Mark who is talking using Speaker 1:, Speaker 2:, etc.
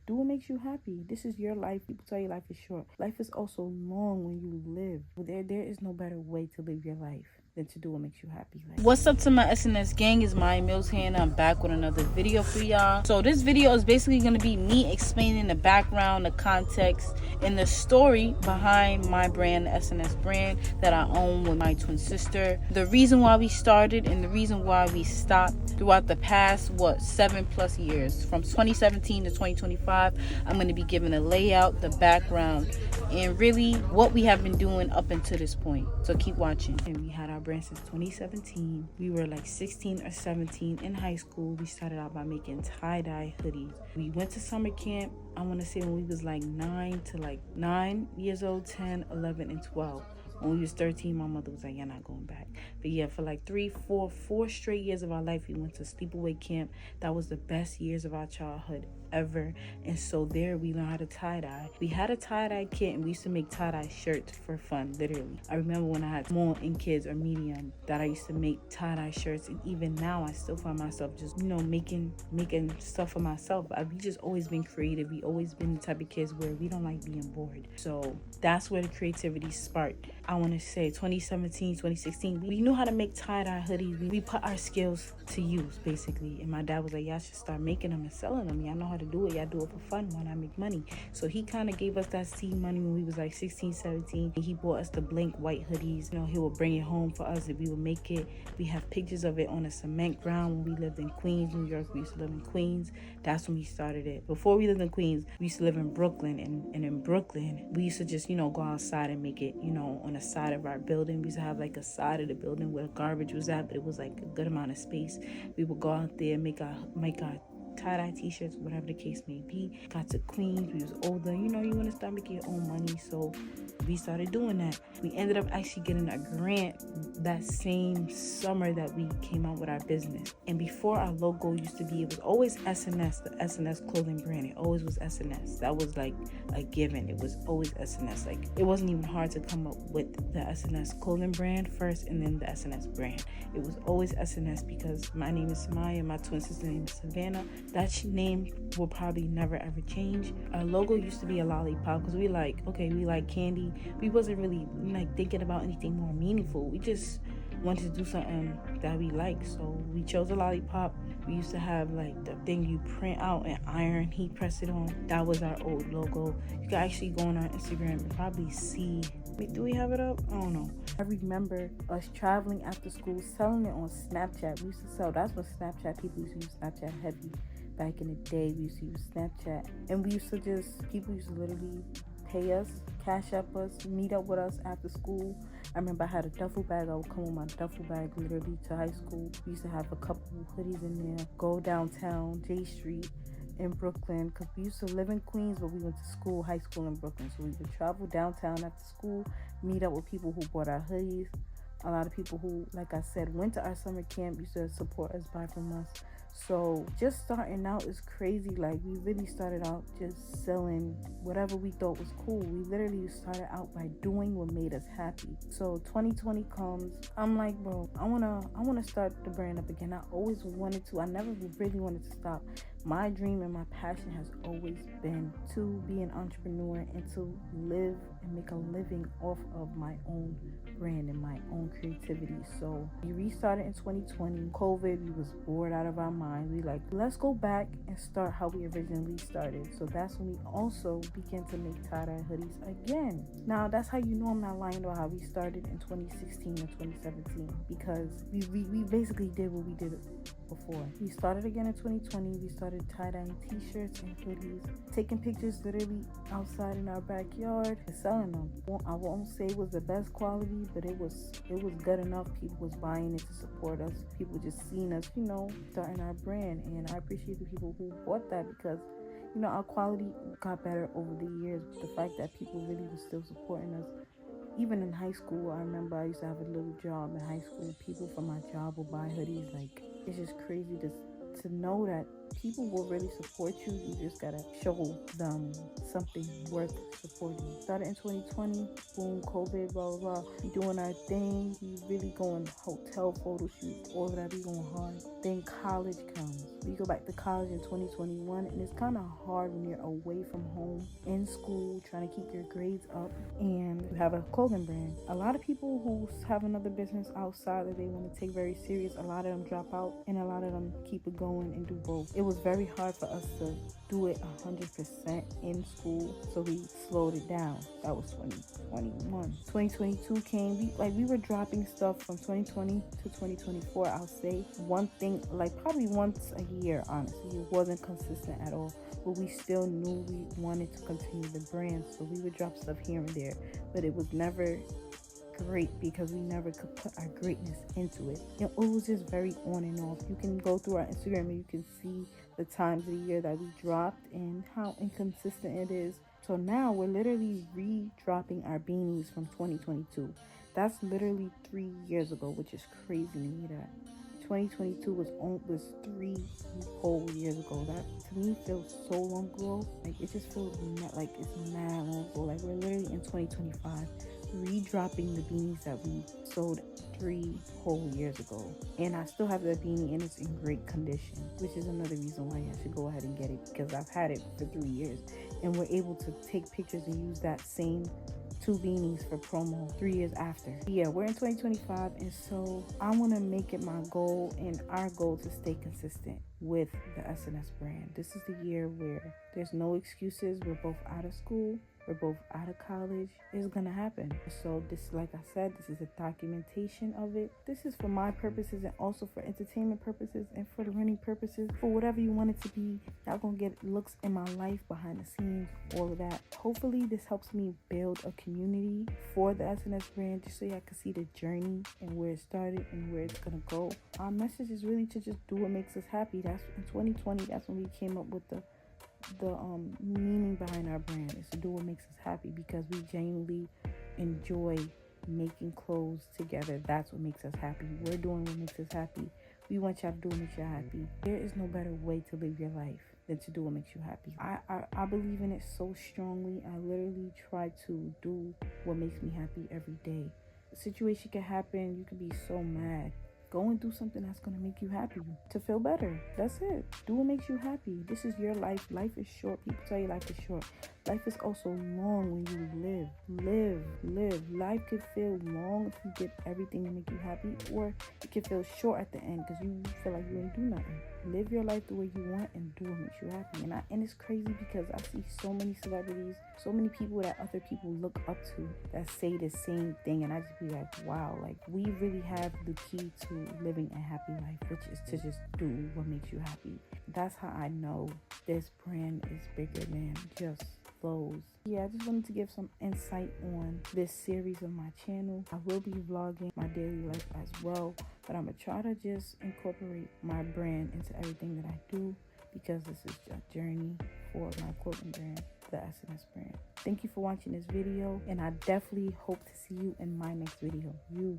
Speaker 1: Do what makes you happy. This is your life. People tell you life is short. Life is also long when you live. There is no better way to live your life than to do what makes you happy. What's up to my SNS gang? Is Maya Mills here, and I'm back with another video for y'all. So this video is basically going to be me explaining the background, the context, and the story behind my brand, the SNS brand that I own with my twin sister. The reason why we started and the reason why we stopped throughout the past 7+ years, from 2017 to 2025. I'm going to be giving a layout, the background, and really what we have been doing up until this point. So keep watching. And we had our brand since 2017. We were like 16 or 17 in high school. We started out by making tie-dye hoodies. We went to summer camp, I want to say when we was like 9 years old, 10, 11, and 12. When we was 13, my mother was like, you're not going back. But yeah, for like 4 straight years of our life, we went to sleepaway camp. That was the best years of our childhood ever. And so there we learned how to tie-dye. We had a tie-dye kit, and we used to make tie-dye shirts for fun, literally. I remember when I had small in kids or medium that I used to make tie-dye shirts. And even now, I still find myself just, making stuff for myself. We just always been creative. We always been the type of kids where we don't like being bored. So that's where the creativity sparked. I want to say 2017, 2016, we knew how to make tie-dye hoodies. We put our skills to use, basically. And my dad was like, y'all should start making them and selling them. Y'all know how to do it. Y'all do it for fun. Why not make money? So he kind of gave us that seed money when we was like 16, 17. He bought us the blank white hoodies. He would bring it home for us and we would make it. We have pictures of it on a cement ground when we lived in Queens, New York. We used to live in Queens. That's when we started it. Before we lived in Queens, we used to live in Brooklyn. And in Brooklyn, we used to just, go outside and make it, on the side of our building. We used to have like a side of the building where garbage was at, but it was like a good amount of space. We would go out there, make our tie-dye t-shirts, whatever the case may be. Got to Queens, we was older, you want to start making your own money, so we started doing that. We ended up actually getting a grant that same summer that we came out with our business. And before, our logo used to be, it was always SNS, the SNS clothing brand. It always was SNS. That was like a given. It was always SNS. Like, it wasn't even hard to come up with the SNS clothing brand first and then the SNS brand. It was always SNS because my name is Samaya, my twin sister's name is Savannah. That name will probably never ever change. Our logo used to be a lollipop because we like candy. We wasn't really thinking about anything more meaningful. We just wanted to do something that we like, so we chose a lollipop. We used to have the thing you print out and iron, heat press it on. That was our old logo. You can actually go on our Instagram and probably see. Wait, do we have it up? I don't know. I remember us traveling after school, selling it on Snapchat. We used to sell. That's when people used to use Snapchat heavy. Back in the day, we used to use Snapchat, and people used to literally pay us, cash up us, meet up with us after school. I remember I had a duffel bag. I would come with my duffel bag literally to high school. We used to have a couple hoodies in there, go downtown, J Street in Brooklyn, because we used to live in Queens, but we went to high school in Brooklyn. So we would travel downtown after school, meet up with people who bought our hoodies. A lot of people who, like I said, went to our summer camp used to support us, buy from us. So just starting out is crazy. We really started out just selling whatever we thought was cool. We literally started out by doing what made us happy. So 2020 comes. I'm like, bro, I wanna start the brand up again. I always wanted to. I never really wanted to stop. My dream and my passion has always been to be an entrepreneur and to live and make a living off of my own brand and my own creativity. So we restarted in 2020. COVID, we was bored out of our mind. We let's go back and start how we originally started. So that's when we also began to make tie-dye hoodies again. Now that's how you know I'm not lying about how we started in 2016 and 2017, because we basically did what we did before. We started again in 2020. We started tie-dyeing t-shirts and hoodies, taking pictures literally outside in our backyard and selling them. I won't say it was the best quality, but it was good enough. People was buying it to support us. People just seeing us, starting our brand. And I appreciate the people who bought that, because our quality got better over the years. The fact that people really were still supporting us. Even in high school, I remember I used to have a little job in high school. People from my job would buy hoodies. It's just crazy to know that people will really support you. You just gotta show them something worth supporting. Started in 2020, boom, COVID, blah, blah, blah. We doing our thing. We really going hotel photo shoots, all of that, be going hard. Then college comes. We go back to college in 2021, and it's kind of hard when you're away from home, in school, trying to keep your grades up, and you have a clothing brand. A lot of people who have another business outside that they want to take very serious, a lot of them drop out, and a lot of them keep it going and do both. It was very hard for us to do it 100% in school, so we slowed it down. That was 2021. 2022 came, we were dropping stuff from 2020 to 2024. I'll say one thing, like probably once a year. Honestly, it wasn't consistent at all, but we still knew we wanted to continue the brand, so we would drop stuff here and there, but it was never great because we never could put our greatness into it. It was just very on and off. You can go through our Instagram and you can see the times of the year that we dropped and how inconsistent it is. So now we're literally re-dropping our beanies from 2022. That's literally 3 years ago, which is crazy to me that 2022 was 3 whole years ago. That to me feels so long ago. Like it just feels like it's mad long ago. Like we're literally in 2025, re-dropping the beanies that we sold 3 whole years ago. And I still have that beanie and it's in great condition, which is another reason why I should go ahead and get it, because I've had it for 3 years and we're able to take pictures and use that same 2 beanies for promo 3 years after. Yeah, we're in 2025, and so I want to make it my goal and our goal to stay consistent with the SNS brand. This is the year where there's no excuses. We're both out of school. We're both out of college. It's gonna happen. So this, like I said, this is a documentation of it. This is for my purposes and also for entertainment purposes and for learning purposes, for whatever you want it to be. Y'all gonna get looks in my life behind the scenes, all of that. Hopefully this helps me build a community for the SNS brand, just so y'all can see the journey and where it started and where it's gonna go. Our message is really to just do what makes us happy. That's in 2020, that's when we came up with the meaning behind our brand, is to do what makes us happy, because we genuinely enjoy making clothes together. That's what makes us happy. We're doing what makes us happy. We want y'all to do what makes y'all happy. There is no better way to live your life than to do what makes you happy. I believe in it so strongly. I literally try to do what makes me happy every day. A situation can happen, you can be so mad. Go and do something that's going to make you happy, to feel better. That's it. Do what makes you happy. This is your life. Life is short. People tell you life is short. Life is also long when you live. Life could feel long if you did everything to make you happy, or it could feel short at the end because you feel like you ain't do nothing. Live your life the way you want and do what makes you happy. And it's crazy because I see so many celebrities, so many people that other people look up to that say the same thing, and I just be like, wow, like we really have the key to living a happy life, which is to just do what makes you happy. That's how I know this brand is bigger than just clothes. Yeah, I just wanted to give some insight on this series of my channel. I will be vlogging my daily life as well, but I'm gonna try to just incorporate my brand into everything that I do, because this is a journey for my clothing brand, the SNS brand. Thank you for watching this video, and I definitely hope to see you in my next video. You.